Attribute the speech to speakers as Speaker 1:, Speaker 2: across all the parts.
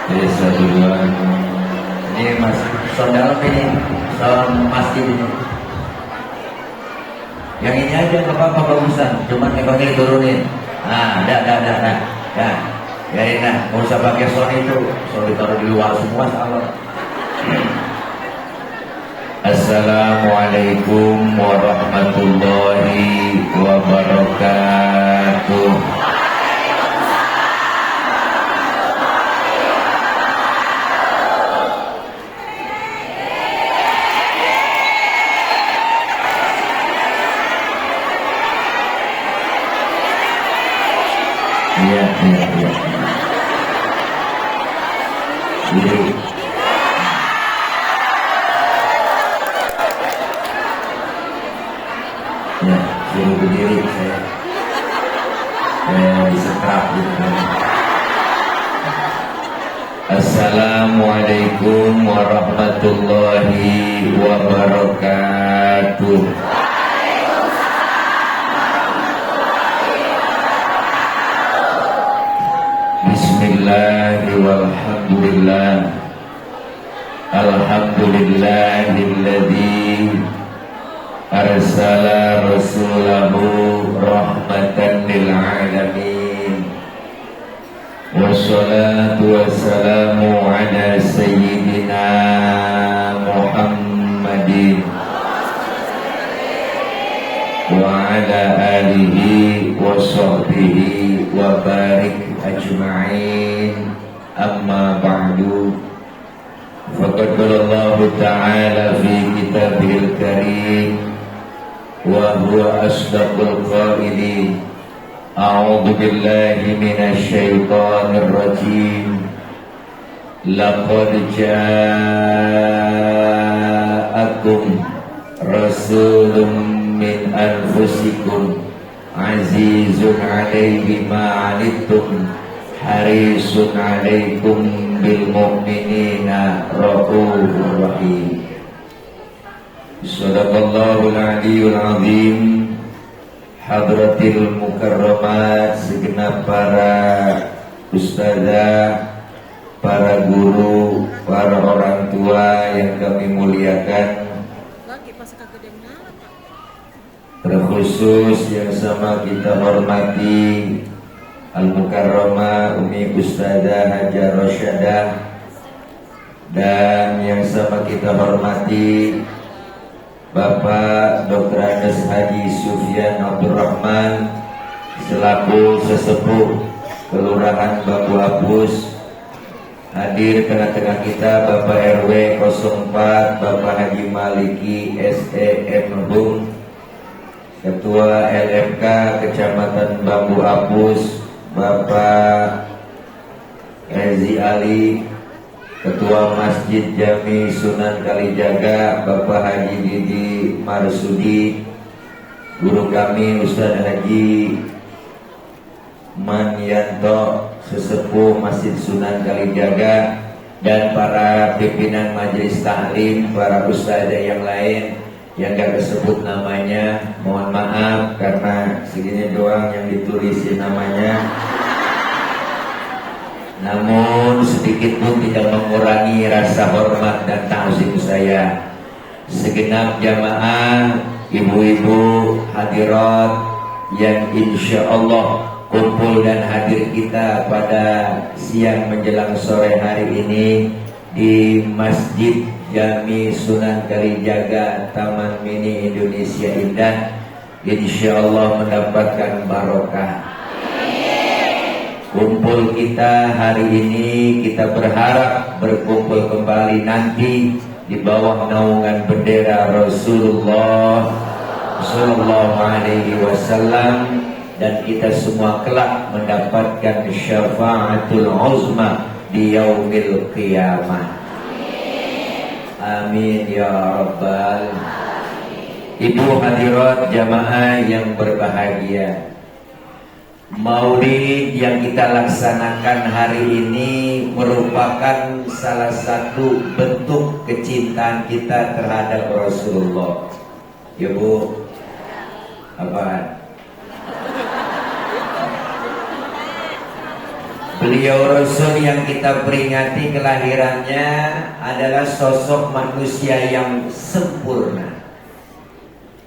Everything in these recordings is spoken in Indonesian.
Speaker 1: Desa duluan. Ini mas sound dalam ini, sound masjid ini. Yang ini aja nggak apa-apa bagusan, cuman emangnya turunin. Dah. Biarin lah, nggak usah pakai sound itu, sound ditaruh di luar semua salah. Assalamualaikum warahmatullahi wabarakatuh. Iya. Jadi, ya, suruh berdiri saya disetrap gitu. Assalamualaikum warahmatullahi wabarakatuh. Bismillahirrahmanirrahim. Alhamdulillahilladzi arsala rasulahu rahmatan lil alamin. Wassalatu wassalamu ala sayyidina Muhammadin wa ala alihi wa sahbihi wa barik ajma'in. Amma ba'du. Faqad qala Allah ta'ala fi kitabihil karim wa huwa asdaqul qailin. A'udzu billahi minasy syaithanir rajim. Laqad ja'akum rasulun min anfusikum azizun 'alaihi ma 'anittum harisun 'alaikum bil mu'minina raufur rahim. Shadaqallahul 'aliyyul 'azim. Hadratil mukarramat, segenap para ustazah, para guru, para orang tua yang kami muliakan, terkhusus yang sama kita hormati Al-Mukarramah Umi Ustazah Hajar Rasyadah, dan yang sama kita hormati Bapak Dr. Andes Haji Sufyan Abdurrahman selaku sesepuh Kelurahan Bambu Apus. Hadir tengah-tengah kita Bapak RW 04 Bapak Haji Maliki SEM Hum, Ketua LMK Kecamatan Bambu Apus Bapak Rezi Ali, Ketua Masjid Jami Sunan Kalijaga Bapak Haji Didi Marsudi, guru kami Ustaz Haji Manyanto sesepuh Masjid Sunan Kalijaga, dan para pimpinan majelis taklim, para ustazah yang lain yang gak disebut namanya, mohon maaf karena segini doang yang ditulisin namanya. Namun sedikit pun tidak mengurangi rasa hormat dan ta'zim saya. Segenap jamaah, ibu-ibu hadirat yang insya Allah kumpul dan hadir kita pada siang menjelang sore hari ini di Masjid Jami Sunan Kalijaga Taman Mini Indonesia Indah, insya Allah mendapatkan barokah. Kumpul kita hari ini, kita berharap berkumpul kembali nanti di bawah naungan bendera Rasulullah Sallallahu Alaihi Wasallam, dan kita semua kelak mendapatkan syafaatul uzma di yaumil qiyamah. Amin ya rabbal. Ibu hadirat jamaah yang berbahagia, Maulid yang kita laksanakan hari ini merupakan salah satu bentuk kecintaan kita terhadap Rasulullah. Ya Bu, apa? Beliau Rasul yang kita peringati kelahirannya adalah sosok manusia yang sempurna.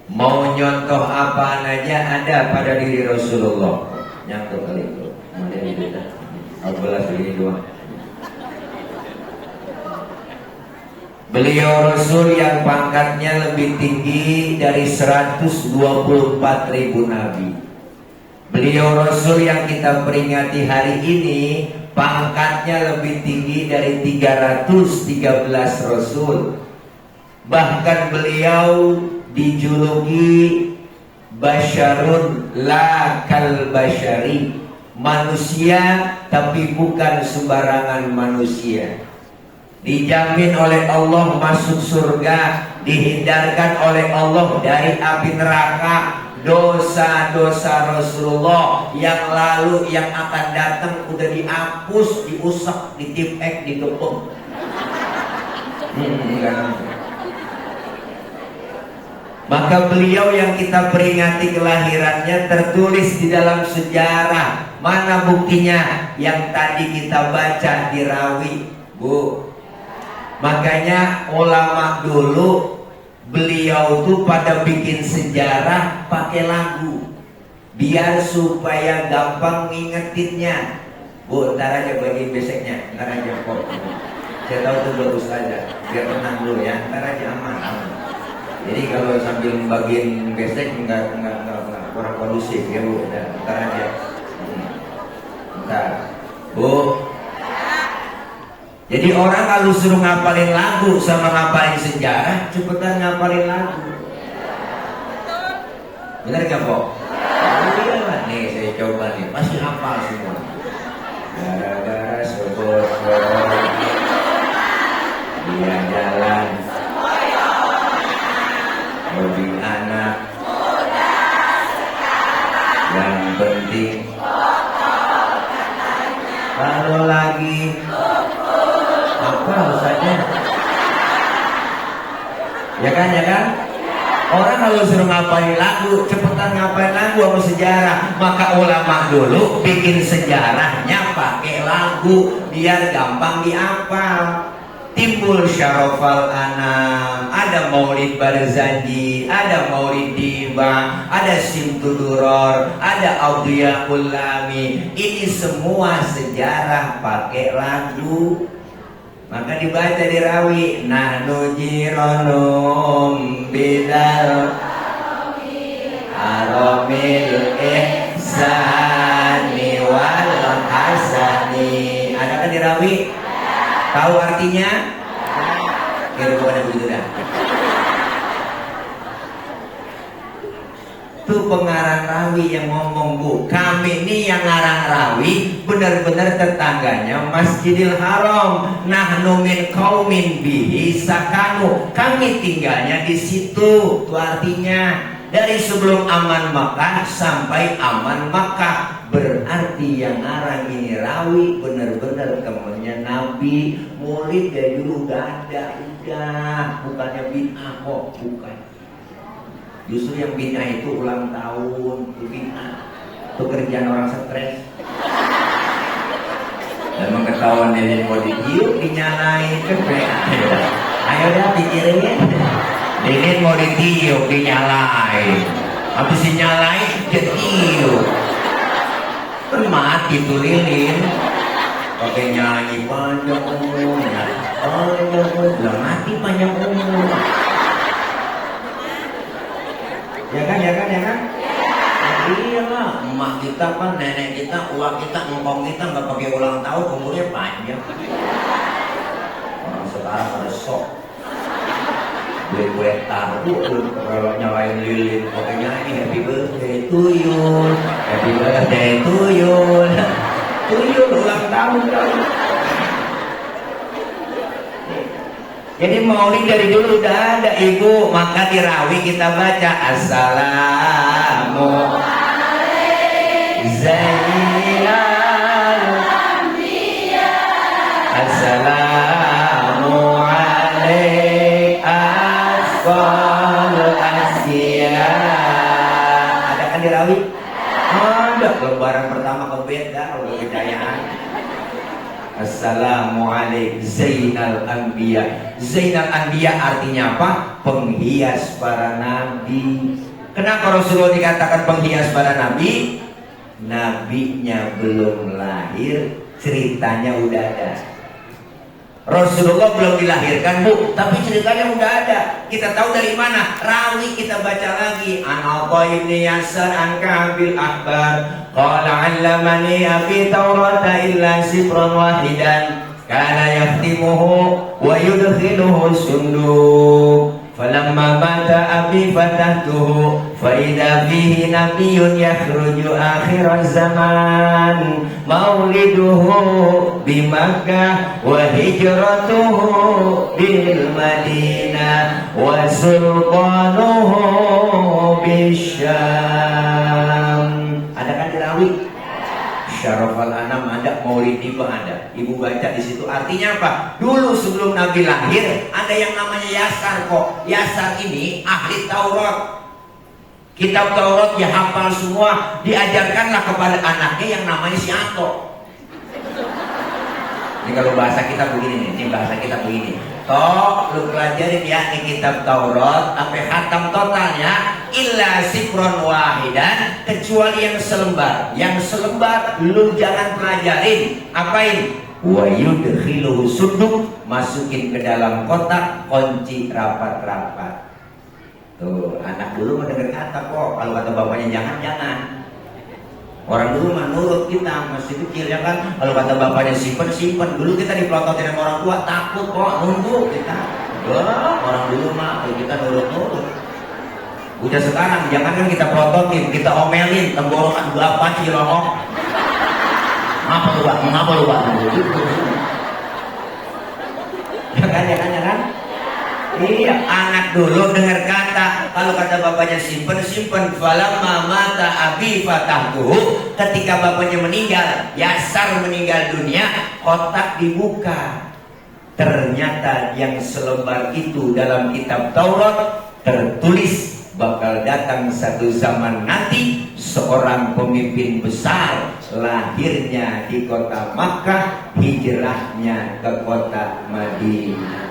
Speaker 1: Mau nyontoh apa aja ada pada diri Rasulullah. Nyangkut kali itu. Beliau Rasul yang pangkatnya lebih tinggi dari 124.000 nabi. Beliau Rasul yang kita peringati hari ini pangkatnya lebih tinggi dari 313 Rasul. Bahkan beliau dijuluki Basyarun la kal basyari, manusia tapi bukan sembarangan manusia. Dijamin oleh Allah masuk surga, dihindarkan oleh Allah dari api neraka. Dosa-dosa Rasulullah yang lalu, yang akan datang udah dihapus, diusap, ditipek, digepung. Maka beliau yang kita peringati kelahirannya tertulis di dalam sejarah. Mana buktinya? Yang tadi kita baca di Rawi, Bu. Makanya ulama dulu, beliau tuh pada bikin sejarah pakai lagu biar supaya gampang ngingetinnya. Bu, ntar aja bagiin beseknya, ntar aja kok. Saya tahu tuh bagus aja, biar tenang dulu ya, ntar aja aman. Jadi kalau sambil bagiin besek enggak kurang kondusif ya Bu, ntar aja. Ntar, Bu. Jadi orang kalau suruh ngapalin lagu sama ngapalin sejarah, cepetan ngapalin lagu. Benar gak, Pok? Iya lah. Nih saya coba nih, pasti hafal semua. Gara-gara sebut dia jalan hobi anak yang penting kalau lagi apa usahanya? Ya kan? Orang kalau suruh ngapain lagu, cepetan ngapain lagu sama sejarah. Maka ulama dulu bikin sejarahnya pakai lagu biar gampang dihafal. Timbul Syarofal Anam, ada Maulid Barzanji, ada Maulid Diva, ada Simtuduror, ada Audiyaul Lami. Ini semua sejarah pakai lagu. Maka dibaca di Rawi, nahnu jironum bidal aromil ihsani wal hasani. Ada kan di Rawi? Tahu artinya? Kira bukan begitu dah. Itu pengarang Rawi yang ngomong, Bu. Kami ini yang ngarang Rawi benar-benar tetangganya Masjidil Haram. Nahnu min qaumin bihi sakanu. Kami tinggalnya di situ. Itu artinya dari sebelum aman Makkah sampai aman Makkah. Berarti yang ngarang ini Rawi benar-benar temannya Nabi. Maulid dari dulu udah ada, bukannya bid'ah kok, bukan. Justru yang bid'ah itu ulang tahun, itu bid'ah. Itu kerjaan orang stres. Dan mengetahuan lilin mau ditiup, dinyalain, ayo dah pikirin. Lilin mau ditiup, dinyalain. Habis dinyalain, ditiup. Kan mati tuh lilin. Pakai nyanyi panjang umur, lah mati panjang umur. Ya kan? Iya lah, emak kita kan, nenek kita, uang kita, ngomong kita nggak pakai ulang tahun, umurnya panjang. Orang sekarang pada sok. Beli kue tahu kalau nyalain lilin, pakai nyanyi happy birthday to you, happy birthday to you, ulang tahun kali. Jadi maulid dari dulu udah ada, Ibu. Maka di Rawi kita baca assalamu zainal anbiya, assalamu alaik asfal asya. Ada kan di Rawi? Ada. Lebaran pertama ke beda, udah kejayaan. Assalamualaikum Zainal Anbiya. Zainal Anbiya artinya apa? Penghias para nabi. Kenapa Rasulullah dikatakan penghias para nabi? Nabinya belum lahir, ceritanya udah ada. Rasulullah belum dilahirkan, Bu, tapi ceritanya udah ada. Kita tahu dari mana? Rawi kita baca lagi. An Atha bin Yasar an Ka'bil Ahbar qala 'allamani abi Taurata illa sifran wahidan kana yahtimuhu wa yudkhiluhu sunduq. Falamma mata abi fatahtuhu fa idza fihi nabiyyun yakhruju akhir zaman mauliduhu bi Makkah wa hijratuhu bil Madinah wa sultanuhu bisyam. Ada kan dirawi? Syarafal Anam ada, Maulid Ibu ada. Ibu baca di situ artinya apa? Dulu sebelum Nabi lahir ada yang namanya Yasar kok. Yasar ini ahli Taurat. Kitab Taurat ya hafal semua, diajarkanlah kepada anaknya yang namanya si Ato. Ini kalau bahasa kita begini nih, ini bahasa kita begini. Toh, lu pelajarin ya ini kitab Taurat sampai khatam totalnya illa sifron wahidan, kecuali yang selembar. Yang selembar lu jangan pelajarin. Apain? Wa yudkhiluhu sunduk, masukin ke dalam kotak, kunci rapat-rapat. Tuh, anak dulu mendengar kata kok, kalau kata bapaknya jangan-jangan. Orang dulu mah nurut, kita masih kecil ya kan. Kalau kata bapaknya simpen. Dulu kita dipelototin sama orang tua, takut kok, nunduk kita. Wah, orang dulu mah kita nurut-nurut. Udah sekarang, jangan kan kita pelototin, kita omelin, tenggorokan berapa cilongok. Ngapa lu Pak? Mengapa lu Pak? Ya kan? Iya, anak dulu dengar kata, kalau kata bapaknya simpen. Falamma mata abi fatahtuhu, ketika bapaknya meninggal, Yasar meninggal dunia, kotak dibuka. Ternyata yang selembar itu dalam kitab Taurat tertulis bakal datang satu zaman nanti seorang pemimpin besar, lahirnya di kota Makkah, hijrahnya ke kota Madinah.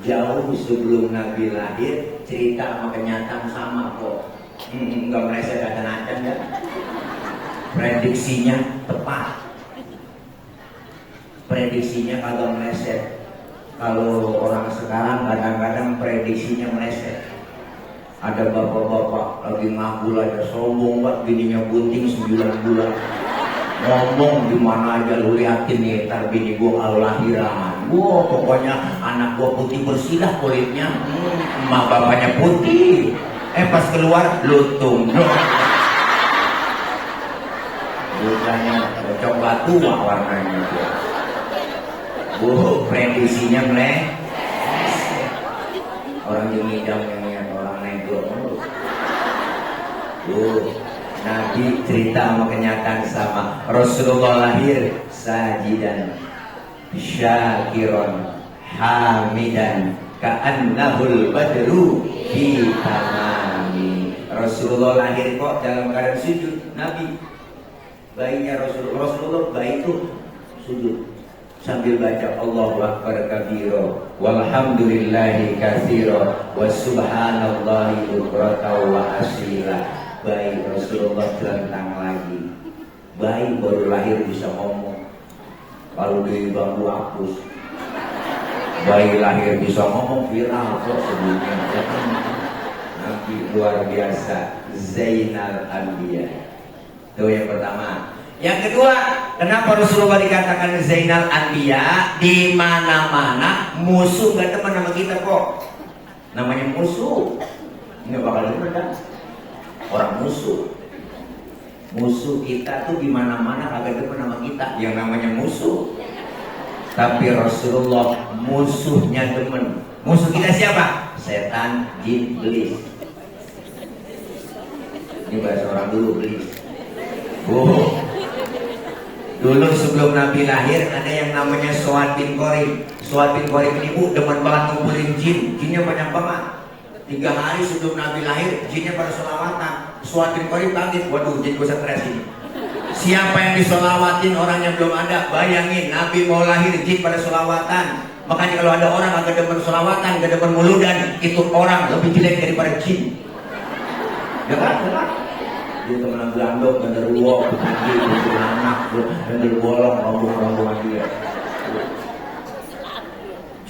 Speaker 1: Jauh sebelum Nabi lahir, cerita sama kenyataan sama kok. Enggak meleset acan-acan ya. Prediksinya tepat. Prediksinya kagak meleset. Kalau orang sekarang kadang-kadang prediksinya meleset. Ada bapak-bapak lagi ngabul aja, sombong banget, bininya bunting 9 bulan. Ngomong di mana aja lu liatin nih, ntar bini gua lahiran. Wah, pokoknya anak gua putih bersih dah kulitnya. Emak bapaknya putih. Pas keluar lutung. Bukannya coklat tua warnanya. Prediksinya meleset. Orang yang ngidam yang lihat orang nego. Nabi cerita sama kenyataan sama. Rasulullah lahir sajidan syakiron hamidan ka'annahul badru fi tamami. Rasulullah lahir kok dalam keadaan sujud. Nabi bayinya Rasulullah bayi itu sujud sambil baca Allahu Akbar kabiro walhamdulillahi katsiro wa subhanallahi bukratan wa asila. Bayi Rasulullah terentang lagi. Bayi baru lahir bisa ngomong. Kalau di bangku hapus. Bayi lahir bisa ngomong viral kok sebelumnya. Nabi luar biasa, Zainal Anbiya. Itu yang pertama. Yang kedua, kenapa Rasulullah dikatakan Zainal Anbiya? Di mana-mana musuh gak teman sama kita kok. Namanya musuh. Ini bakal demen kan? Orang musuh kita tuh di mana-mana kagak demen sama kita, yang namanya musuh. Tapi Rasulullah musuhnya demen. Musuh kita siapa? Setan, jin, iblis. Ini bahasa orang dulu, iblis. Dulu sebelum Nabi lahir ada yang namanya Suad bin Qorib. Suad bin Qorib ini demen banget ngumpulin jin. Jinnya banyak banget. 3 hari sebelum Nabi lahir, jinnya pada selawatan. Suad bin Qorib kaget, waduh jin gue stres ini. Siapa yang disolawatin orang yang belum ada? Bayangin, Nabi mau lahir jin pada solawatan. Makanya kalau ada orang agak demen solawatan, agak demen muludan, itu orang lebih jelek daripada jin. Ya kan? Ya kan? Dia temenan gelandok, genderuwo, begini, begini anak, genderuwo, rombong-rombongan dia.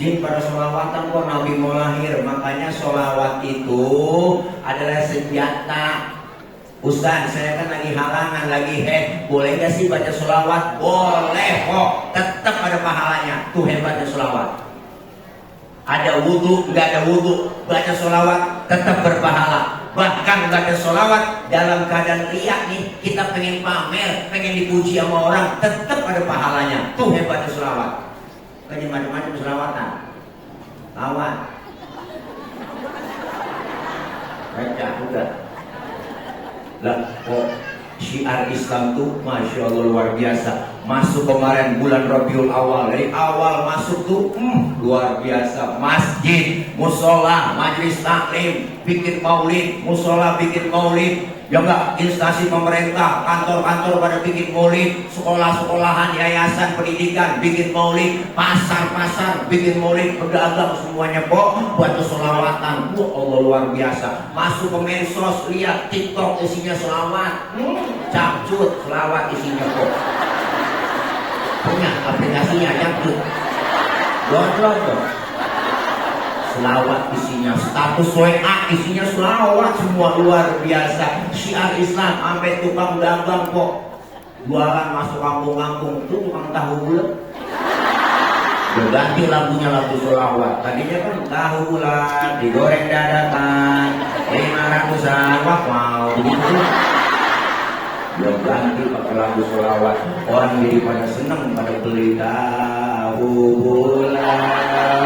Speaker 1: Jin pada solawatan kok Nabi mau lahir. Makanya solawat itu adalah senjata. Ustaz, saya kan lagi halangan, lagi boleh gak sih baca sholawat? Boleh kok, tetap ada pahalanya. Tuh hebatnya sholawat. Ada wudhu, gak ada wudhu, baca sholawat tetap berpahala. Bahkan baca sholawat dalam keadaan riak nih, kita pengen pamer, pengen dipuji sama orang, tetap ada pahalanya. Tuh hebatnya sholawat. Lagi macam-macam sholawatan. Lawan. Baca udah. Lah kok syiar Islam tuh Masya Allah luar biasa. Masuk kemarin bulan Rabiul Awal, dari awal masuk tuh luar biasa. Masjid, musola, majelis taklim, bikin maulid, musola bikin maulid. Ya enggak, instansi pemerintah, kantor-kantor pada bikin maulid, sekolah-sekolahan, yayasan pendidikan bikin maulid, pasar-pasar bikin maulid, pedagang semuanya kok buat kesolawatan. Wah Allah luar biasa. Masuk ke medsos, lihat TikTok isinya selawat, capcut selawat isinya kok. Punya aplikasinya capcut, download dong. Selawat isinya, status WA isinya selawat, semua luar biasa. Syiar Islam, sampai tukang dagang kok jualan masuk kampung-kampung tuh tukang tahu bulat. Berganti lagunya lagu selawat. Tadinya kan tahu bulat digoreng dadakan 500-an, wah mau begitu. Dia ganti pakai lagu selawat. Orang jadi pada seneng pada beli tahu bulat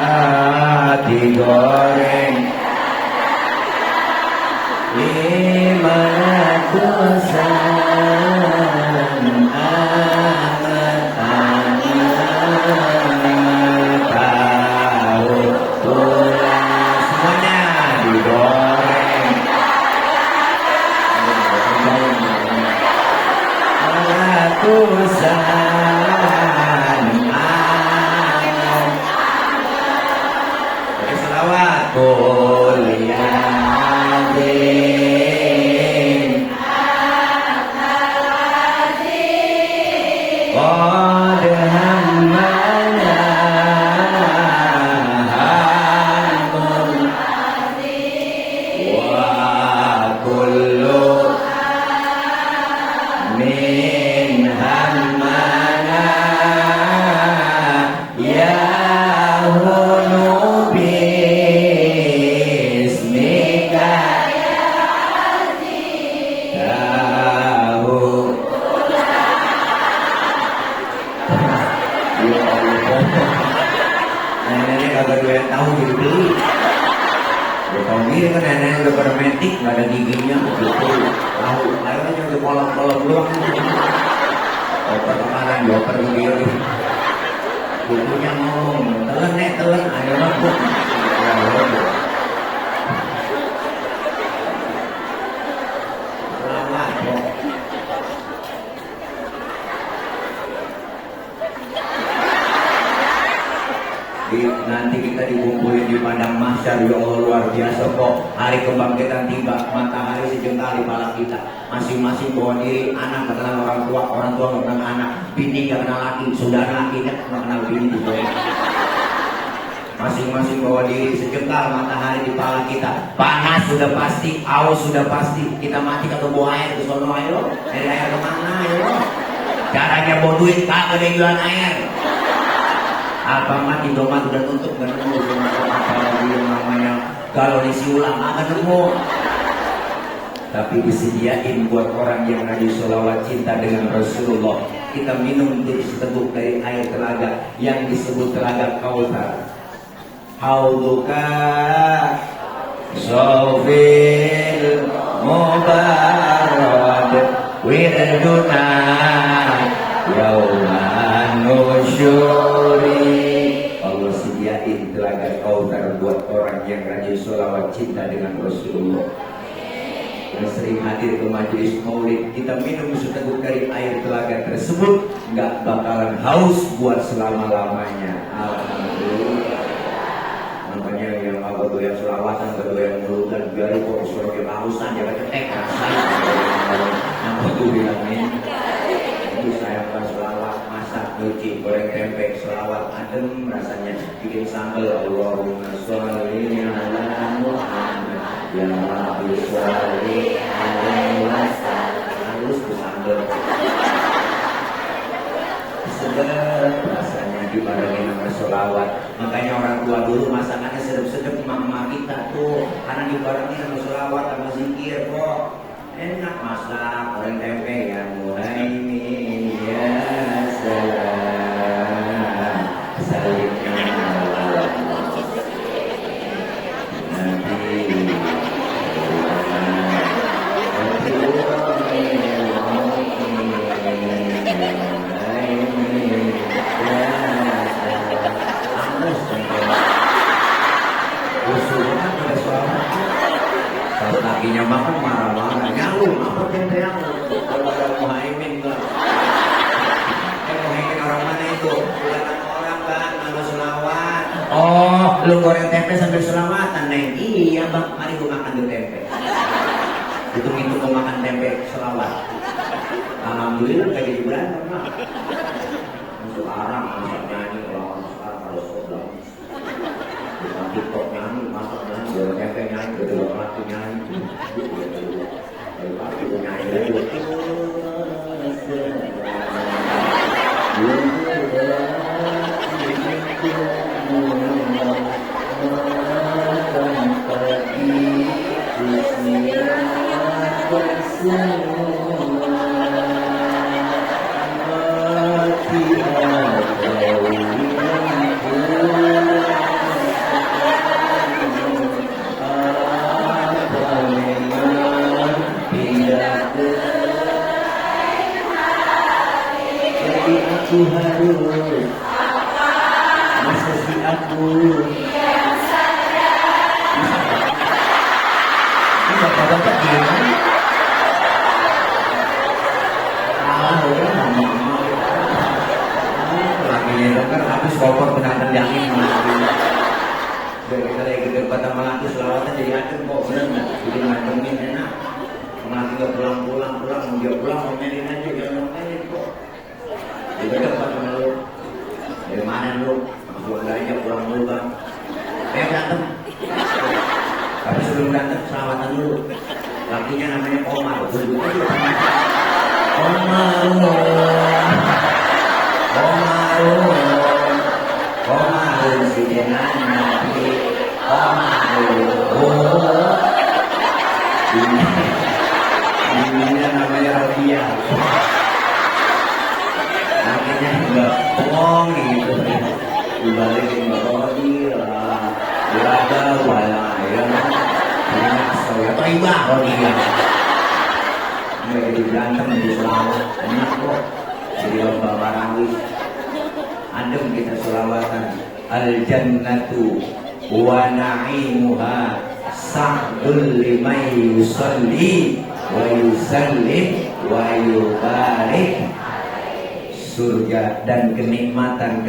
Speaker 1: digoreng 500-an tahu bulat semuanya digoreng ratusan pakai selawat kuliahin qad hammana hammun wa kullu min hammana yahunu bismika tahu. Ya Allah, nenek kagak doyan tahu jadi beli. Udah tahu gini kan nenek udah pada metik, nggak ada giginya, betul tahu. Akhirnya udah kolom-kolom doang. Oper kemarin, oper begini. Bukunya ngomong, telan nek, telan, ayo mabuk. Selamat kok. Nanti kita dikumpulin di padang mahsyar, ya Allah luar biasa kok. Hari kebangkitan tiba, matahari sejengkal di kepala kita. Masing-masing bawa diri, anak gak kenal orang tua gak kenal anak, bini gak kenal laki, saudara laki gak kenal bini juga. Masing-masing bawa diri sejengkal, matahari di kepala kita. Panas sudah pasti, aus sudah pasti. Kita mati atau bawa air ke sono, ayo. Dari air kemana, ayo. Caranya bawa duit, kagak ada yang jualan air. Alfamart, Indomaret udah tutup, gak nemu apa lagi yang namanya galon isi ulang, gak nemu. Tapi disediain buat orang yang lagi sholawat cinta dengan Rasulullah. Kita minum jadi seteguk dari air telaga yang disebut telaga Kautsar. Hauduka Sofil Mubarad Wirduna Yauman Nusyuri. Allah sediain telaga. 3 kautsar buat orang yang rajin sholawat cinta dengan Rasulullah. yang sering hadir ke majelis maulid, kita minum seteguk dari air telaga tersebut, nggak bakalan haus buat selama-lamanya. Alhamdulillah. Makanya yang apa tuh yang selawatan, atau yang mulutan, biar kok suruh yang hausan, jangan cetek rasain. Apa tuh bilangnya? Itu saya pas selawat, masak, nyuci, goreng tempe, selawat adem rasanya, bikin sambal. Allahumma sholli ala Muhammad ya Rabbi sholli alaihi wasallam. Harus bersambal. Sedap rasanya dibarengi sama sholawat. Makanya orang tua dulu masakannya sedap-sedap, mama kita tuh karena dibarengi sama sholawat sama zikir kok. Enak masak goreng tempe ya Muhaimin ya salam salimnya lakinya makan marah-marah, nyalu apa tempe aku kalau ada Muhaimin bang. Muhaimin orang mana itu? Bukan orang bang, nama selawat. Oh, lu goreng tempe sambil selawatan neng? Iya bang, mari gua makan dulu tempe. Hitung-hitung gua makan tempe selawat. Alhamdulillah gak jadi berantem bang. Masuk arang, masak nyanyi, kalau sekolah bukan TikTok nyanyi, masak nyanyi, goreng tempe nyanyi, betul mati nyanyi. Pasti gue nyanyi lagi. Aku harus masa si aku yang sadar. Ini bapak-bapak gimana? Lagi kan habis koper benar tendangin melati. Biar kita lagi ke depan melati selawatan jadi adem kok bener nggak? Jadi ngademin enak. Melati nggak pulang-pulang, dia pulang ngomelin aja, jangan ngomelin kok. Di depan sama lu. Dari mana lu? Gua enggak aja pulang dulu bang. Berantem. Tapi sebelum berantem selawatan dulu. Lakinya namanya Omar. Omar si jenang nabi. Ini namanya Rodia. Akhirnya enggak bohong gitu, dibalikin Rodia, berada wala ya, saya terima Rodia. Nggak jadi berantem di selawat, enak kok, jadi lomba marawis, adem kita selawatan. Al jannatu wa na'imuha sa'dul limay yusalli wa yusallim wa yubarik. Surga dan kenikmatan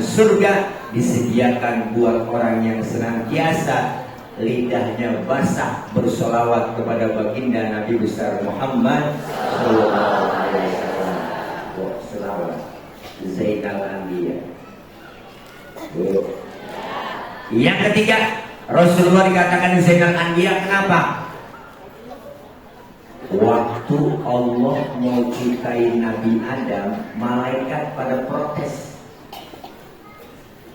Speaker 1: surga disediakan buat orang yang senantiasa lidahnya basah bersolawat kepada baginda Nabi besar Muhammad Sallallahu Alaihi Wasallam. Selawat Zainal Anbiya. Yang ketiga, Rasulullah dikatakan Zainal Anbiya kenapa? Waktu Allah mau ciptain Nabi Adam, malaikat pada protes.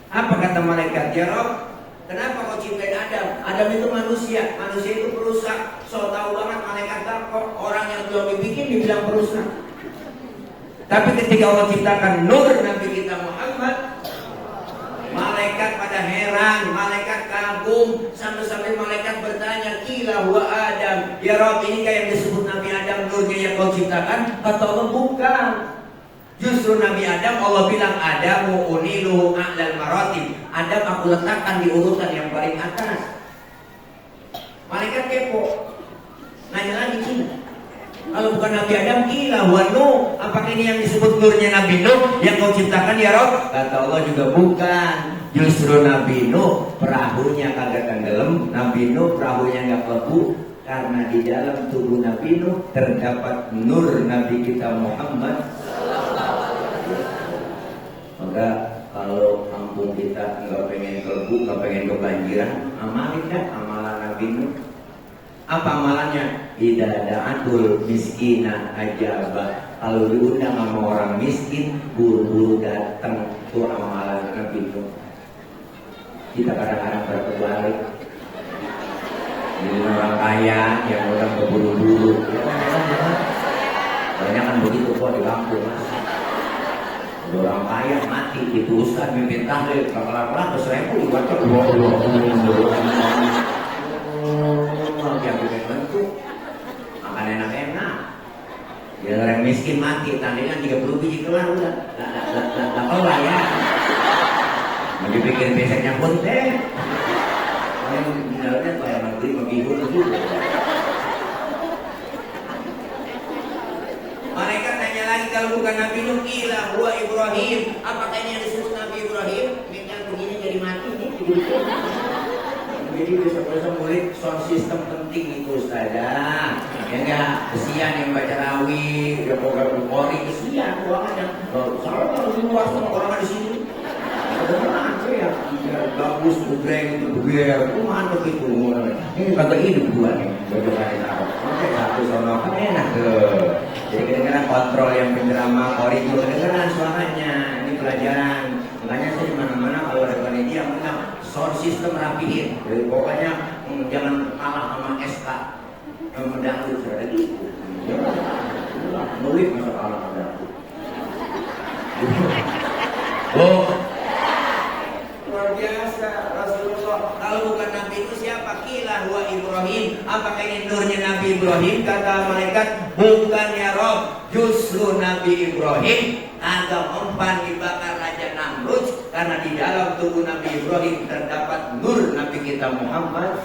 Speaker 1: Apa kata malaikat? Ya Rob, kenapa kau ciptain Adam? Adam itu manusia itu perusak. So tahu banget malaikat kok orang yang belum dibikin dibilang perusak. Tapi ketika Allah ciptakan Nur Nabi kita Muhammad, malaikat pada heran, malaikat kagum, sampai-sampai malaikat bertanya, "Kila huwa Adam." Ya Rabb, ini kayak yang disebut Nabi Adam nurnya yang kau ciptakan? Kata Allah, bukan. Justru Nabi Adam Allah bilang, "Adamu uniluhu a'lal maratib." Adam aku letakkan di urutan yang paling atas. Malaikat kepo. Nah tanya lagi gila. Kalau bukan Nabi Adam, gila wa Nuh. Apakah ini yang disebut nurnya Nabi Nuh yang kau ciptakan ya Rob? Kata Allah juga bukan. Justru Nabi Nuh perahunya kagak tenggelam, Nabi Nuh perahunya nggak kelebu, karena di dalam tubuh Nabi Nuh terdapat nur Nabi kita Muhammad. Maka kalau kampung kita nggak pengen kelebu, nggak pengen kebanjiran, amalin dah amalan Nabi Nuh. Apa amalannya? Idada'atul miskina ajabah. Kalau diundang sama orang miskin, buru-buru datang. Itu amalan Nabi Nuh. Kita kadang-kadang berbalik. Jadi orang kaya yang orang berburu-buru. Banyak kan begitu kok di kampung, Mas. Orang kaya mati itu ustaz mimpin tahlil kelar-kelar ke 1000 baca yang bikin bentuk makan enak-enak. Dia orang miskin mati tandingan 30 biji kelar udah tak kelar ya. Mau dibikin beseknya pun deh. Yang dinalnya kayak menteri menghibur juga. Mereka tanya lagi kalau bukan Nabi Nuh, gila huwa Ibrahim. Apakah ini yang disebut Nabi Ibrahim? Yang begini jadi mati nih. Jadi besok-besok murid sound system penting itu Ustazah. Ya enggak, kesian yang baca rawi, ya program Bukhari, kesian ruangannya. Salah kalau di luar sama orang di sini. Beneran ya, bagus, bugreng itu buger, itu mantap itu. Ini kagak hidup gua nih, bagaimana tahu? Oke, satu sama kan enak tuh. Jadi kadang-kadang kontrol yang penceramah Bukhari itu kedengeran suaranya. Ini pelajaran. Makanya saya di mana-mana kalau ada panitia menang sound system rapihin. Jadi pokoknya jangan kalah sama SK yang mendangdut sudah gitu. Nulis masa kalah sama dangdut. Oh, luar biasa Rasulullah. Kalau bukan Nabi itu siapa? Qila huwa Ibrahim. Apakah ini nurnya Nabi Ibrahim? Kata malaikat, bukan ya Rob. Justru Nabi Ibrahim agak mempan dibakar Raja Namrud, karena di dalam tubuh Nabi Ibrahim terdapat nur Nabi kita Muhammad.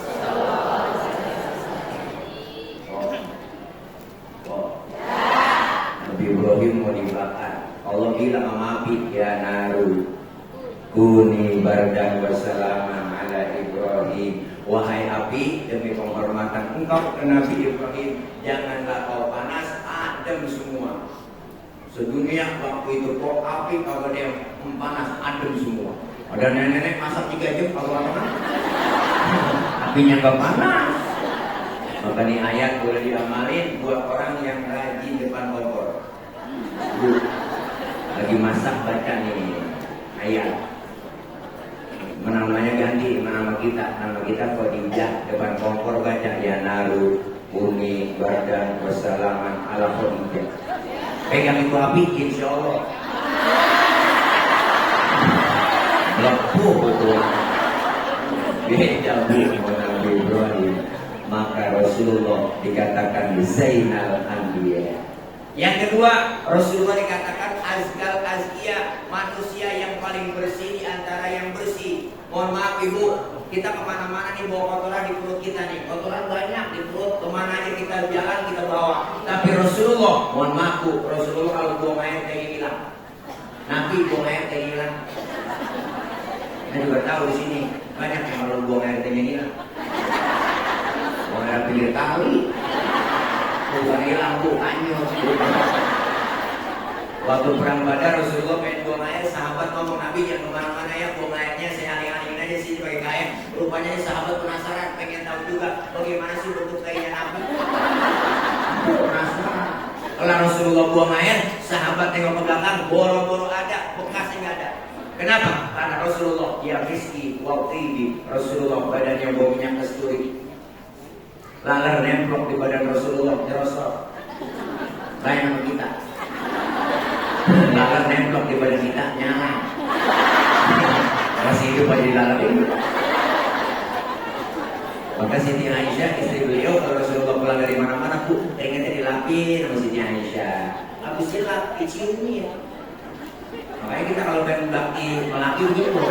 Speaker 1: Nabi Ibrahim mau dibakar. Allah bilang sama api, ya naru kuni bardan wassalaman ala Ibrahim. Wahai api, demi penghormatan engkau ke Nabi Ibrahim, janganlah kau panas, adem semua. Sedunia waktu itu kok api kalau dia panas adem semua. Ada nenek-nenek masak 3 jam kalau panas, apinya gak panas. Maka ini ayat boleh diamalin buat orang yang rajin depan kompor. Lagi masak baca nih ayat. Namanya ganti, nama kita Khadijah, depan kompor baca ya naru uni bardan wassalaman ala Khadijah. Pegang itu api, insya Allah lepuh betul. Beda Nabi Ibrahim. Maka Rasulullah dikatakan Zainal Anbiya. Yang kedua, Rasulullah dikatakan azkal azkiya, manusia yang paling bersih di antara yang bersih. Mohon maaf ibu, kita kemana-mana nih bawa kotoran di perut kita nih, kotoran banyak di perut, kemana aja kita jalan kita bawa. Tapi Rasulullah, mohon maaf bu, Rasulullah kalau buang air kayak hilang. Nabi buang air kayak hilang. Saya juga tahu di sini banyak yang kalau buang air kayak hilang. Buang air pinggir kali. Bukan hilang bu, hanyut. Waktu perang Badar Rasulullah pengen buang air, sahabat ngomong Nabi yang kemana-mana ya buang airnya, saya alih-alihin aja sini pakai kain. Rupanya sahabat penasaran, pengen tahu juga bagaimana sih bentuk kainnya Nabi. Penasaran. Kalau Rasulullah buang air, sahabat tengok ke belakang, boro-boro ada, bekasnya nggak ada. Kenapa? Karena Rasulullah ya rizki, waktu Rasulullah badannya bau minyak kasturi. Lalar nemplok di badan Rasulullah jerosot. Lain sama kita. Lalar nemplok di badan kita nyala. Masih hidup aja di lalar ini. Maka Siti Aisyah istri beliau kalau Rasulullah pulang dari mana-mana bu, pengennya dilapin sama Siti Aisyah. Habis dilap, diciumi ya. Makanya kita kalau pengen bakti melaki gitu.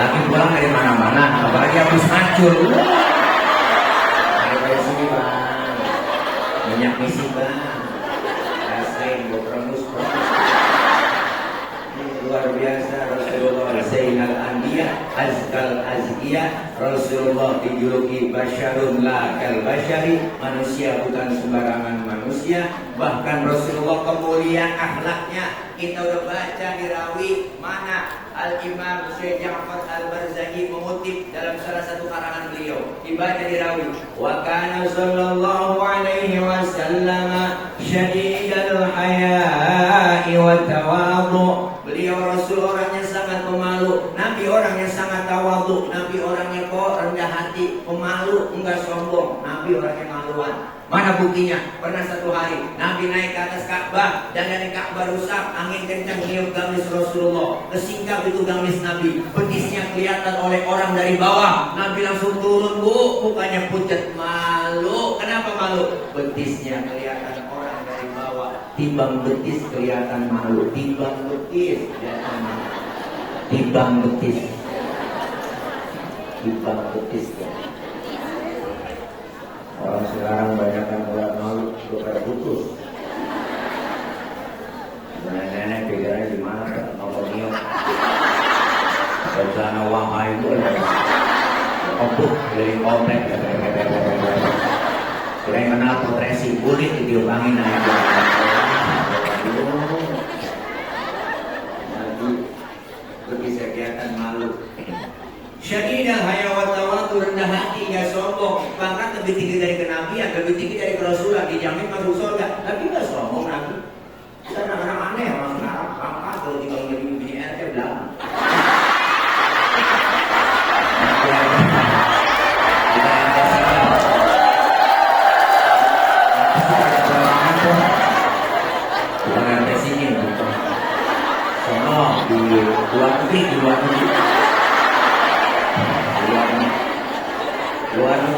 Speaker 1: Lagi pulang dari mana-mana, apalagi habis hancur. Ayo sini bang, minyak misi bang, rasain gue promus. Luar biasa Rasulullah Zainal Anbiya Azkal Azkiya. Rasulullah dijuluki Basyarun la kal basyari, manusia bukan sembarangan manusia. Bahkan Rasulullah kemuliaan akhlaknya kita udah baca di rawi mana Al-Imam Syekh Ja'far Al-Barzanji mengutip dalam salah satu karangan beliau, dibaca di rawi, wa kana sallallahu alaihi wasallam syadidal haya'i wa tawadhu. Beliau Rasul orangnya sangat pemalu, Nabi orangnya sangat tawadhu, Nabi orangnya kok rendah hati, pemalu, enggak sombong, Nabi orangnya maluan. Mana buktinya? Pernah satu hari Nabi naik ke atas Ka'bah dan dari Ka'bah rusak, angin kencang niup gamis Rasulullah, kesingkap itu gamis Nabi, betisnya kelihatan oleh orang dari bawah. Nabi langsung turun, bu, mukanya pucat, malu. Kenapa malu? Betisnya kelihatan orang dari bawah. Timbang betis kelihatan malu, timbang betis kelihatan malu, timbang betis, timbang betis ya. Orang sekarang banyak yang ulat malu, suka putus. Nenek-nenek pikirannya gimana? Nongol niok, bencana uang itu, kompuk dari komplek. Kira kenal potresi kulit ditiup angin aja. Nanti begitu kegiatan malu. Syadidal haya wa tawadhu, rendah hati, gak sombong, bahkan lebih tinggi dari kenabian, lebih tinggi dari kerasulan, dijamin masuk surga. Tapi gak sombong Nabi. Kadang-kadang aneh orang sekarang, apa kalau tinggal jadi bini RT belakang. Bukan RT sini, sono di luar negeri, luar negeri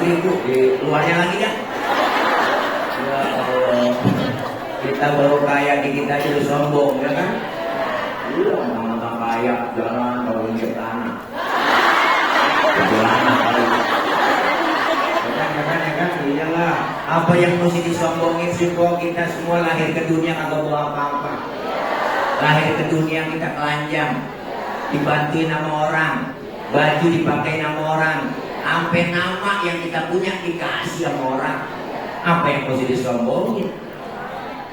Speaker 1: itu di luarnya lagi kan. Ya Allah, kita baru kaya dikit aja udah sombong ya kan. Iya, orang-orang kaya jalan baru injek tanah, jalan kali ya kan. Iyalah, apa yang mesti disombongin sih? Kok kita semua lahir ke dunia kagak bawa apa-apa. Lahir ke dunia kita telanjang, dibantuin sama orang, baju dipakai sama orang, sampai nama yang kita punya dikasih sama orang. Apa yang mesti disombongin?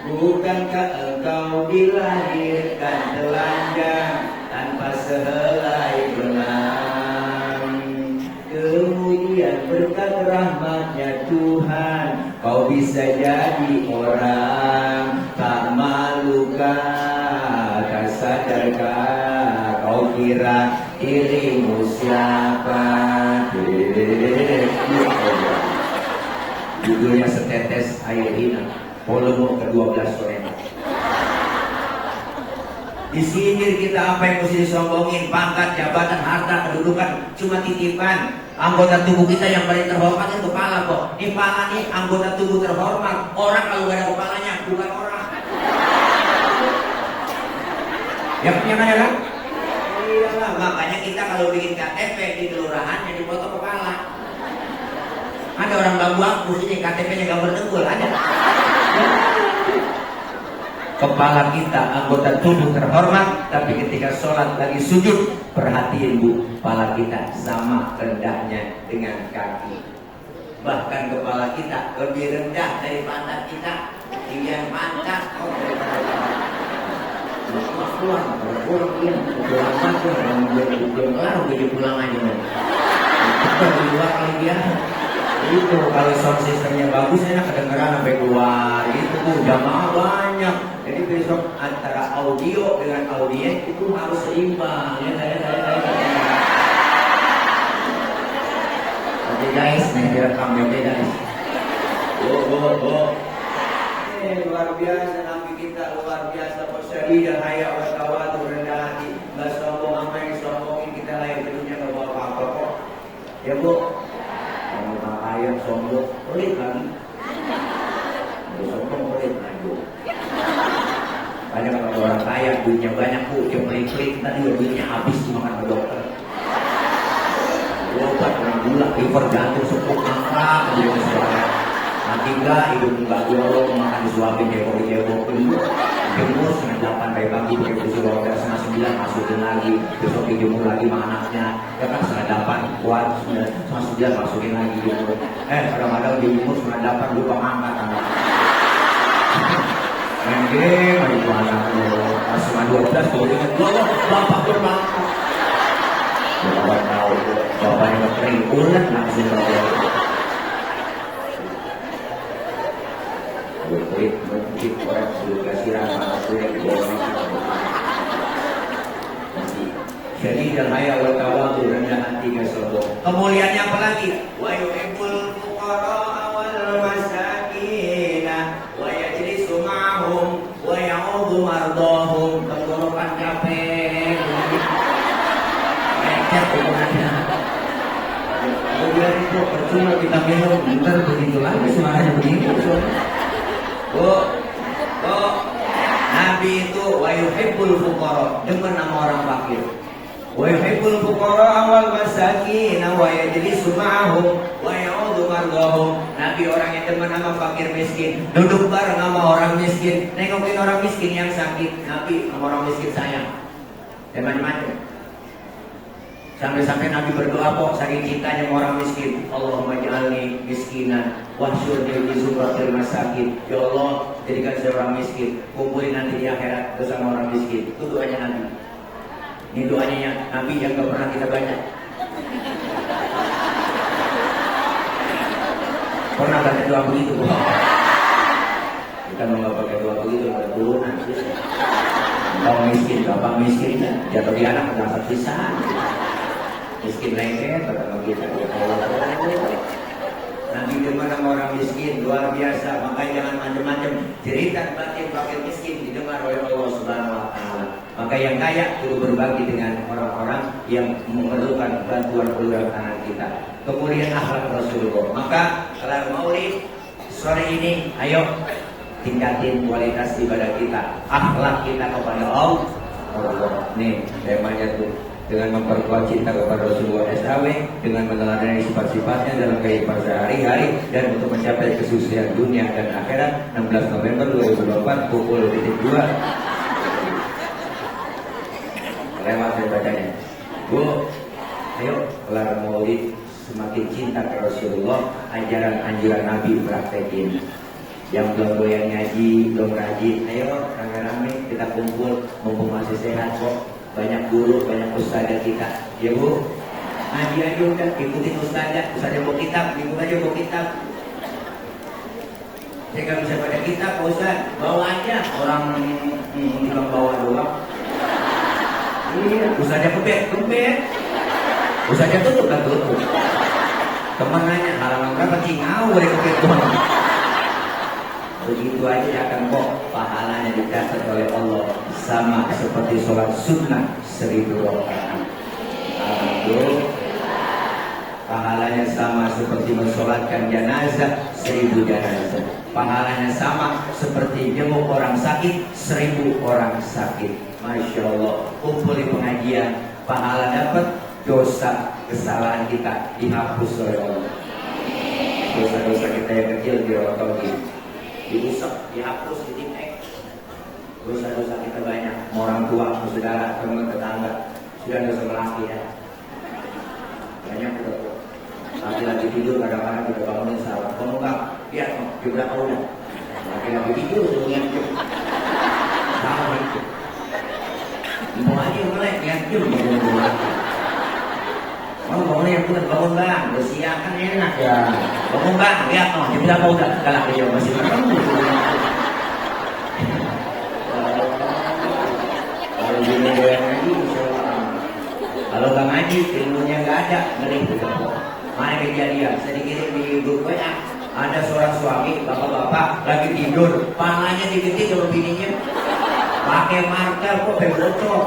Speaker 1: Bukankah engkau dilahirkan telanjang tanpa sehelai benang? Kemudian berkat rahmatnya Tuhan kau bisa jadi orang. Tak malukah, tak sadarkah, kau kira dirimu siapa? Judulnya Setetes Air Hina, volume ke-12 sore. Disindir kita apa yang mesti disombongin? Pangkat, jabatan, harta, kedudukan cuma titipan. Anggota tubuh kita yang paling terhormat itu kepala kok. Ini kepala nih anggota tubuh terhormat. Orang kalau gak ada kepalanya bukan orang. Ya punya mana kan? Iyalah, makanya kita kalau bikin KTP di kelurahan yang dipoto kepala. Ada orang babu sini KTP-nya gambar dengkul ada. Kepala kita anggota tubuh terhormat, tapi ketika sholat lagi sujud, perhatiin bu, kepala kita sama rendahnya dengan kaki. Bahkan kepala kita lebih rendah dari pantat kita. Kemudian pantat, pulang dia, pulang masuk, belum kelar, jadi pulang aja. Kita di luar kali dia. Itu kalau sound systemnya bagus enak kedengeran sampai keluar. Itu jamaah banyak. Jadi besok antara audio dengan audiens itu harus seimbang. Ya saya. Oke guys, nih direkam ya guys. Luar biasa Nabi kita, luar biasa. Syadidal haya wa tawadhu, rendah hati, nggak sombong. Apa yang disombongin kita lahir ke dunia nggak bawa apa-apa kok. Ya bu. Orang kaya sombong, pelit lagi. Sombong pelit lagi. Banyak orang kaya duitnya banyak bu, dia pelit-pelit, tadi duitnya habis cuma makan ke dokter. gula, liver, jantung, sepuk, angka, kemudian semuanya. Nanti enggak, ibu enggak jorong, makan disuapin, jebok-jebokin. Jemur setengah 8 dari pagi, pakai kursi roda, setengah 9 masukin lagi, besok dijemur lagi sama anaknya. Ya kan setengah 8 kuat, setengah 9 masukin lagi jemur. Kadang-kadang dijemur setengah 8 lupa ngangkat anak. Main game aja tuh anaknya, pas setengah 12 gue inget, bapak berbakat. Bapak tahu, bapaknya ngekering ulet langsung bapak. Berkait mungkin korek edukasi ramah yang jadi dan hayal wakawal itu rendah hati gak sombong. Kemuliaannya apa lagi? Wa yuhibbul fuqara wal masakin wa yajlisu ma'hum wa ya'udhu mardahum. Tenggorokan capek lecet hubungannya. Kemudian itu percuma kita minum, ntar begitu lagi semuanya begitu. Nabi itu wa yuhibbul fuqara, demen sama orang fakir. Wa yuhibbul fuqara wal masakin wa yajlisu ma'ahum wa ya'udhu mardahum. Nabi orang yang demen sama fakir miskin, duduk bareng sama orang miskin, nengokin orang miskin yang sakit. Nabi sama orang miskin sayang. Dan macam-macam. Sampai-sampai Nabi berdoa kok saking cintanya sama orang miskin. Allahumma ja'alni miskinan wahsyurni fi zumratil masakin. Ya Allah, jadikan saya orang miskin, kumpulin nanti di akhirat bersama orang miskin. Itu doanya Nabi. Ini doanya yang Nabi yang gak pernah kita baca. Pernah baca doa begitu? Kita mau gak pakai doa begitu, ada turunan. Orang miskin, bapak miskin, jatuh di anak merasa pisah. Miskin lengket, kata kita. Nabi demen sama orang miskin, luar biasa. Makanya jangan macam-macam. Cerita batin fakir miskin didengar oleh Allah Subhanahu Wa Taala. Maka yang kaya perlu berbagi dengan orang-orang yang memerlukan bantuan tangan kita. Kemudian akhlak Rasulullah. Maka kalau maulid sore ini, ayo tingkatin kualitas ibadah kita, akhlak kita kepada Allah. Nih temanya tuh. Dengan memperkuat cinta kepada Rasulullah SAW, dengan meneladani sifat-sifatnya dalam kehidupan sehari-hari, dan untuk mencapai kesusahan dunia dan akhirat. 16 November 2024 pukul 2. Lewat saya bacanya. Bu, ayo kelar maulid, semakin cinta ke Rasulullah, ajaran-anjuran Nabi praktekin. Yang belum goyang ngaji, belum rajin, ayo rame-rame kita kumpul, mumpung masih sehat kok. Banyak guru, banyak ustazah kita. Ya Bu, ngaji aja udah, ikutin ustazah bawa kitab, ikut aja bawa kitab. Saya gak bisa baca kitab, Pak Ustaz, bawa aja. Orang bilang bawa doang. Iya, ustazah kebet. Ustazah tutup kan tutup. Teman nanya, halaman berapa Cingau boleh kebet doang. Begitu aja akan kok pahalanya dicatat oleh Allah sama seperti sholat sunnah 1000 rakaat. Pahalanya sama seperti mensolatkan jenazah 1000 jenazah. Pahalanya sama seperti jenguk orang sakit 1000 orang sakit. Masya Allah, kumpul di pengajian, pahala dapat, dosa kesalahan kita dihapus oleh Allah. Dosa-dosa kita yang kecil dirotokin, diusap, dihapus, ditintek. Dosa-dosa kita banyak, orang tua, saudara, teman, tetangga, sudah dosa melaki ya. Banyak udah. Laki-laki tidur kadang-kadang kita bangunin salah. Kamu enggak, lihat juga kau udah. Laki-laki tidur semuanya jam. Salah itu. Mau aja mulai lihat jam ya. Kamu bangunin yang bukan bangun bang, udah siang kan enak ya. Bangun bang, lihat jam berapa udah. Kalau dia masih ketemu. Kalau gini doyan ngaji, kalau nggak ngaji, ilmunya nggak ada, ngeri betul. Mana kejadian? Saya dikirim di grup WA, ada seorang suami, bapak-bapak lagi tidur, palanya digetik sama bininya, pakai marker kok bocor.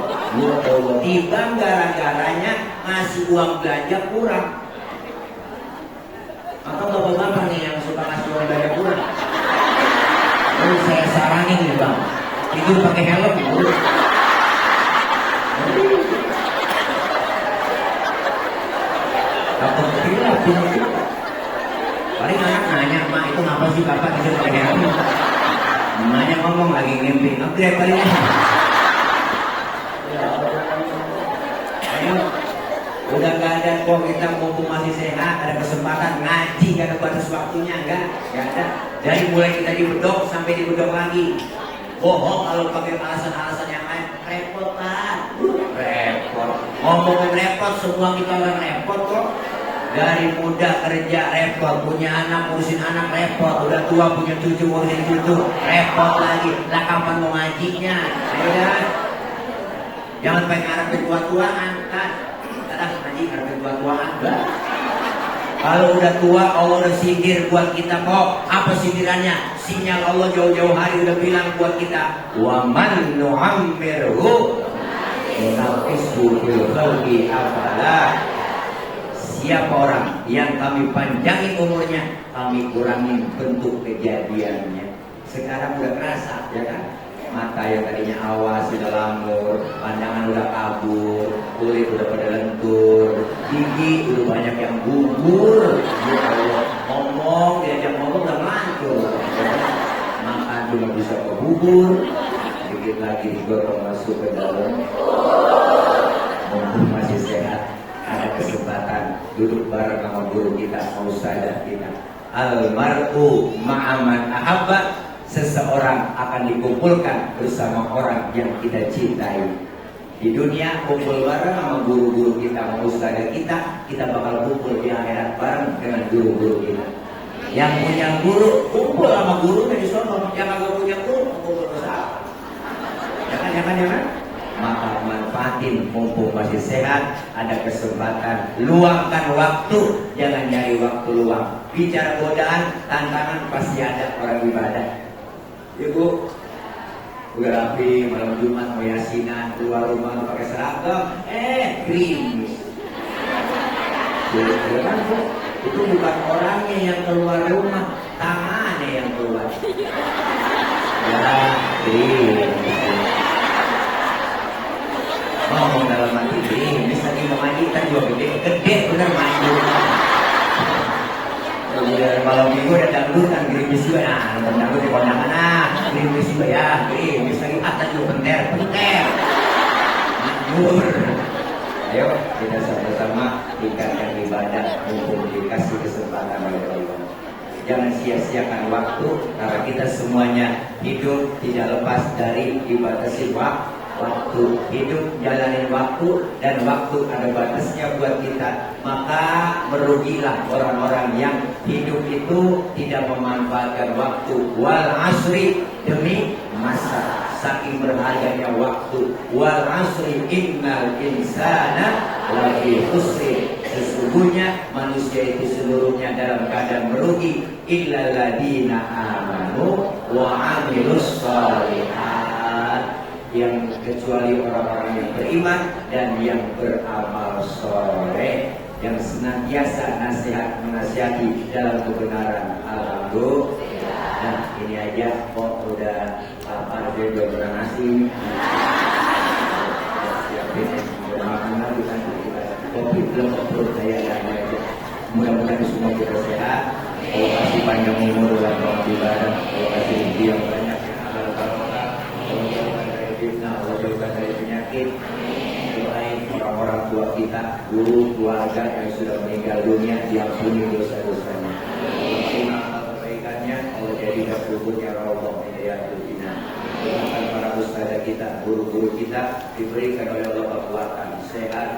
Speaker 1: Tiba gara-garanya ngasih uang belanja kurang. Atau bapak-bapak nih yang suka ngasih uang belanja kurang? Oh, saya saranin nih bang, tidur pakai helm. Takut hilang. ngomong lagi ngimpi. Oke, paling ayo, udah gak ada kok kita mumpung masih sehat, ada kesempatan ngaji, gak ada batas waktunya, gak ada. Dari mulai kita dibedok sampai dibedok lagi. Bohong kalau pakai alasan-alasan yang lain, repot kan? Repot. Ngomongin repot, semua kita orang repot kok. Dari muda kerja repot, punya anak ngurusin anak repot, udah tua punya cucu ngurusin cucu repot lagi. Lah kapan mau ngajinya? Ayo dah. Jangan pengen ngarep tua-tuaan kan? Kadang ngaji ngarep tua-tuaan. Kalau udah tua Allah udah sindir buat kita kok. Apa sindirannya? Sinyal Allah jauh-jauh hari udah bilang buat kita, wa man nu'ammirhu nunaqishu fil khalqi afala. Siapa orang yang kami panjangin umurnya, kami kurangin bentuk kejadiannya. Sekarang udah kerasa, ya kan? Mata yang tadinya awas sudah lamur, pandangan udah kabur, kulit udah pada lentur, gigi udah banyak yang gugur. Ya Allah, ngomong diajak ngomong udah mantul. Makan cuma bisa ke bubur, dikit lagi digorong masuk ke dalam. Mumpung masih sehat, ada kesempatan duduk bareng sama guru kita, Ustadzah kita. Almar'u ma'aman ahabba, seseorang akan dikumpulkan bersama orang yang kita cintai. Di dunia kumpul bareng sama guru-guru kita, sama Ustadzah kita bakal kumpul di akhirat bareng dengan guru-guru kita. Yang punya guru kumpul sama gurunya di sono, yang kagak punya guru kumpul bersama. Jangan. Maka manfaatin mumpung masih sehat, ada kesempatan, luangkan waktu, jangan nyari waktu luang. Bicara godaan, tantangan pasti ada orang ibadah. Ibu, udah rapi, malam Jumat mau yasinan, keluar rumah pakai seragam, krimis. Kan itu bukan orangnya yang keluar rumah, tangannya yang keluar. Ya, krimis. Ngomong dalam hati, bisa lagi mau ngaji, kan juga gede bener maju. Kemudian malam minggu ada dangdutan, gerimis juga, nah nonton dangdut di kondangan, gerimis juga ya, gerimis lagi, atas juga penter, majur. Ayo kita sama-sama tingkatkan ibadah, mumpung dikasih kesempatan oleh Allah. Jangan sia-siakan waktu, karena kita semuanya hidup tidak lepas dari dibatasi waktu. Hidup jalanin waktu, dan waktu ada batasnya buat kita. Maka merugilah orang-orang yang hidup itu tidak memanfaatkan waktu. Wal asri, demi masa, saking berharganya waktu. Wal asri innal insana lafi khusri, sesungguhnya manusia itu seluruhnya dalam keadaan merugi, illal ladina amanu wa amilus shalihat, yang kecuali orang-orang yang beriman dan yang beramal soleh, yang senantiasa nasihat menasihati dalam kebenaran. Alhamdulillah. Nah ini aja kok udah apa dia udah pernah ngasih. Siapin udah makan lagi kan kita kopi belum perut saya dan aja. Mudah-mudahan semua kita sehat. Allah kasih panjang umur dalam ibadah. Allah kasih rezeki yang banyak. Allah jauhkan dari penyakit. Doain orang-orang tua kita, guru, keluarga yang sudah meninggal dunia, diampuni dosa-dosanya. Terima kebaikannya, Allah jadikan kuburnya raudhah min riyadil jannah. Doakan para ustadzah kita, guru-guru kita, diberikan oleh Allah kekuatan, sehat,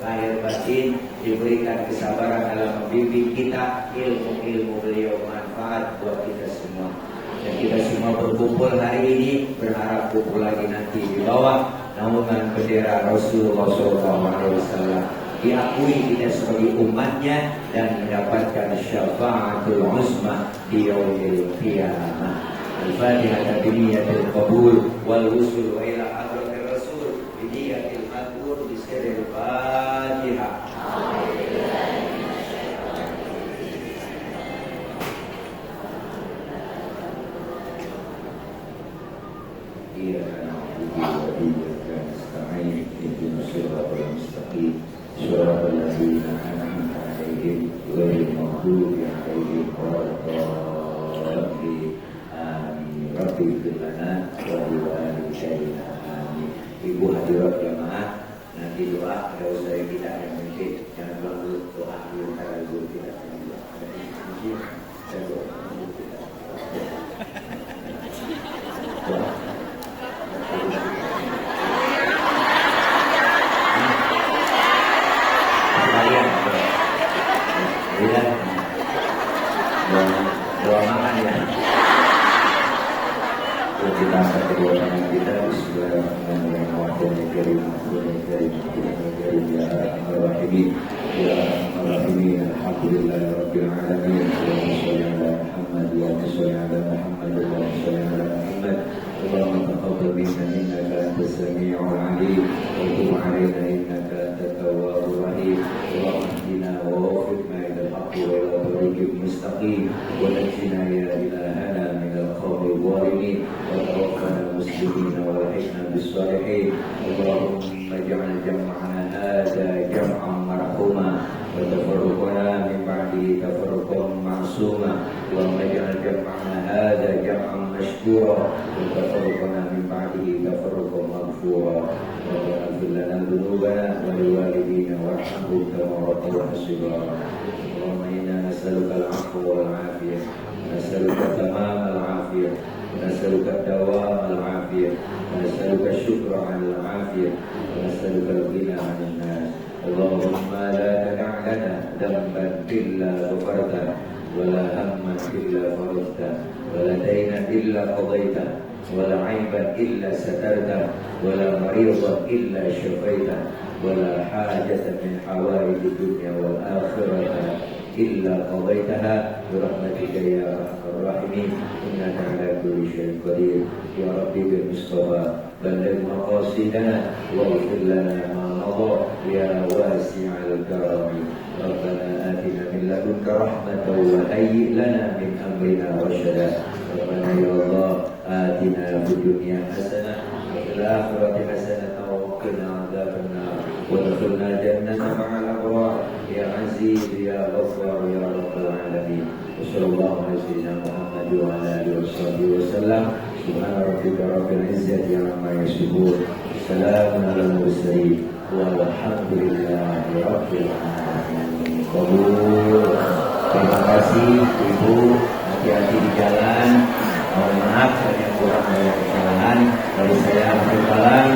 Speaker 1: lahir batin, diberikan kesabaran dalam membimbing kita, ilmu-ilmu beliau manfaat buat kita semua. Dan kita semua berkumpul hari ini, berharap kumpul lagi nanti di bawah naungan bendera Rasulullah SAW, diakui kita sebagai umatnya dan mendapatkan syafaatul uzma di yaumil qiyamah. Al-Fatihah biniyatil qabul wal wusul ila hadratir rasul biniyatil qabul bi sirril Fatihah. Rabbi firlana ibu hadirat jamaah. Nanti doa ada usaha kita yang mungkin jangan lupa doa dulu karena ibu tidak ada diskusi dan doa dulu kita doa. Kalian doa makan ya. Kita akan kedua tangan kita Bismillahirrahmanirrahim. Ya Ar-Rahim, Ya Ar-Rahim, Alhamdulillahirabbil alamin. Allahumma shalli ala Muhammad, Allahumma shalli ala Muhammad. Allahumma taqabbal minna innaka antas samii'ul 'aliim wa tub 'alaina innaka antat tawwabur rahim. Allahumma ihdina wa waffiqna ila al-haqqi wa ila tariqil mustaqim wa najjina ya ilahana min al-qawmi adh-dhalimin wa tawaffana muslimin wa alhiqna bis-salihin. Allahumma ij'al jam'ana hadha jam'an marhuma wa tafarruqana min ba'dihi tafarruqan ma'suma. Allahumma ij'al jam'ana hadha jam'an mashkura wa tafarruqana min ba'dihi tafarruqan maghfura. Rabbana ighfir lana dhunubana wa liwalidina warhamhum kama rabbayana shighara. Allahumma inna nas'aluka al-'afwa wal 'afiyah, nas'aluka tamam al-'afiyah, nas'aluka dawam al-'afiyah, nas'aluka syukra 'ala al-'afiyah, nas'aluka al-ghina 'anil nas. Allahumma la tad'a' lana dhanban illa ghafartah wa la hamman illa farajtah wa la daynan illa qadaytah wa la 'aiban illa satartah wa la maridan illa shafaitah wa la hajatan min hawaij ad-dunya wal akhirah illa qadaitaha bi rahmatika ya arhamar rahimin innaka ala kulli syai'in qadir. Ya Rabbi bil Mustafa balligh maqasidana waghfir lana ma madha ya wasi'al karam. Rabbana atina min ladunka rahmatan wa hayyi lana min amrina rashada. Rabbana ya Allah atina fid dunya hasanah wa fil akhirati hasanah wa qina adzaban nar wa adkhilna jannata ma'al abrar ya aziz ya ghafar ya rabbal alamin. Wassallallahu ala sayyidina Muhammad wa ala alihi washabbihi wasallam. Subhana rabbika rabbil izzati amma yasifun. Salamun alal mursalin walhamdulillahi rabbil alamin. Terima kasih Ibu, hati-hati di jalan. Mohon maaf banyak kurang banyak kesalahan. Dari saya Abdul Kalam,